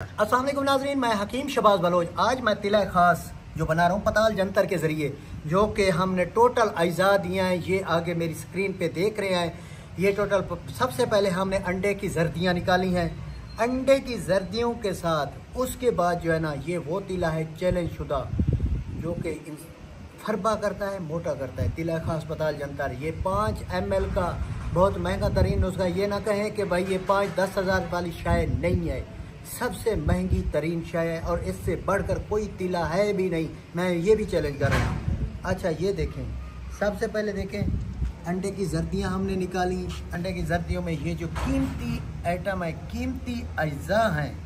अस्सलाम वालेकुम नाज़रीन, मैं हकीम शबाज बलोच। आज मैं तिला ख़ास जो बना रहा हूँ पताल जंतर के ज़रिए, जो कि हमने टोटल अज्जा दिए हैं। ये आगे मेरी स्क्रीन पे देख रहे हैं। ये टोटल सबसे पहले हमने अंडे की जर्दियाँ निकाली हैं। अंडे की जर्दियों के साथ उसके बाद जो है ना, ये वो तिला है चैलेंज शुदा जो कि फरबा करता है, मोटा करता है। तिला ख़ास पताल जंतर ये 5 ml का बहुत महंगा तरीन नुस्खा। ये ना कहें कि भाई ये 5-10 हज़ार वाली शाय नहीं है, सबसे महंगी तरीन शाय है और इससे बढ़कर कोई तिला है भी नहीं। मैं ये भी चैलेंज कर रहा हूँ। अच्छा ये देखें, सबसे पहले देखें अंडे की जर्दियाँ हमने निकाली। अंडे की जर्दियों में ये जो कीमती आइटम है, कीमती अज्जा हैं,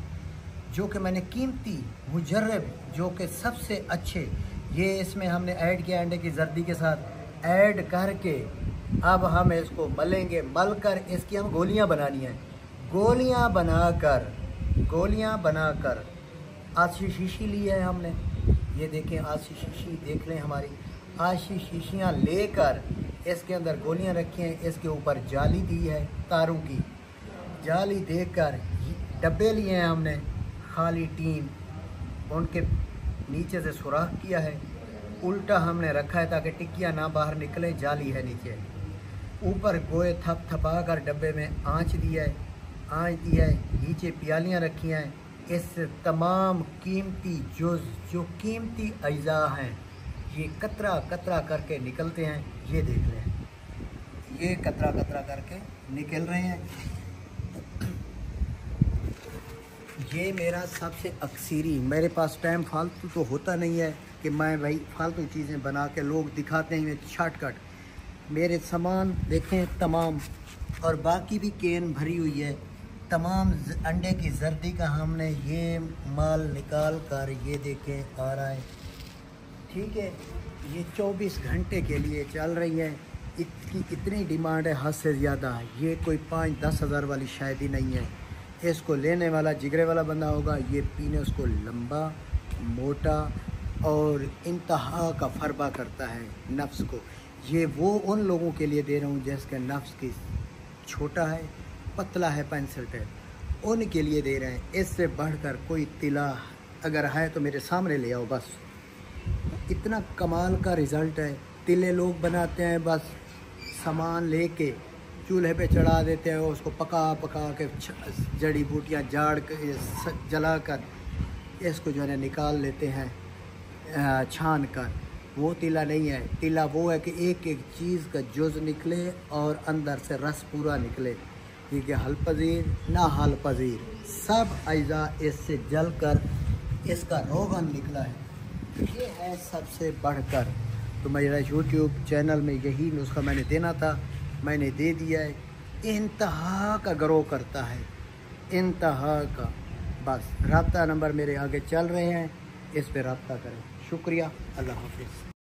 जो कि मैंने कीमती मुजर्रब जो कि सबसे अच्छे, ये इसमें हमने ऐड किया। अंडे की जर्दी के साथ ऐड करके अब हम इसको मलेंगे। मल कर इसकी हम गोलियां बनानी हैं। गोलियां बनाकर आशी शीशी ली है हमने। ये देखें आशी शीशी, देख लें हमारी आशी शीशियाँ लेकर इसके अंदर गोलियां रखी हैं। इसके ऊपर जाली दी है, तारों की जाली देकर डब्बे लिए हैं हमने, खाली टीन, उनके नीचे से सुराख किया है, उल्टा हमने रखा है ताकि टिक्कियाँ ना बाहर निकले। जाली है नीचे, ऊपर गोए थप थपा कर डब्बे में आँच दिया है, नीचे प्यालियाँ रखी हैं। इस तमाम कीमती जो कीमती अज्जा हैं, ये कतरा कतरा करके निकलते हैं। ये देख रहे हैं, ये कतरा कतरा करके निकल रहे हैं। ये मेरा सबसे अक्सरी, मेरे पास टाइम फालतू तो होता नहीं है कि मैं भाई फालतू चीज़ें बना के लोग दिखाते हैं शॉर्टकट। मेरे सामान देखें तमाम, और बाकी भी केन भरी हुई है तमाम अंडे की जर्दी का। हमने ये माल निकाल कर ये देखें आ रहा है, ठीक है। ये 24 घंटे के लिए चल रही है। इसकी इतनी डिमांड है, हद से ज़्यादा है। ये कोई 5-10 हज़ार वाली शायद ही नहीं है। इसको लेने वाला जिगरे वाला बंदा होगा। ये पीने उसको लंबा, मोटा और इंतहा का फरबा करता है नफ्स को। ये वो उन लोगों के लिए दे रहा हूँ जिसके नफ्स की छोटा है, पतला है, पेंसिल टेप, उनके लिए दे रहे हैं। इससे बढ़कर कोई तिला अगर है तो मेरे सामने ले आओ बस। इतना कमाल का रिज़ल्ट है। तिले लोग बनाते हैं बस सामान लेके चूल्हे पे चढ़ा देते हैं, उसको पका पका के जड़ी बूटियाँ जाड़ के जला कर इसको जो है निकाल लेते हैं छान कर। वो तिला नहीं है। तिला वो है कि एक एक चीज़ का जुज़ निकले और अंदर से रस पूरा निकले। ठीक है, हल पजीर ना हल पजीर, सब अज्जा इससे जल कर इसका रोगन निकला है। ये है सबसे बढ़कर। तो मेरा यूट्यूब चैनल में यही नुस्खा मैंने देना था, मैंने दे दिया है। इंतहा का ग्रो करता है, इंतहा का। बस रब्ता नंबर मेरे आगे चल रहे हैं, इस पे रब्ता करें। शुक्रिया, अल्लाह हाफिज़।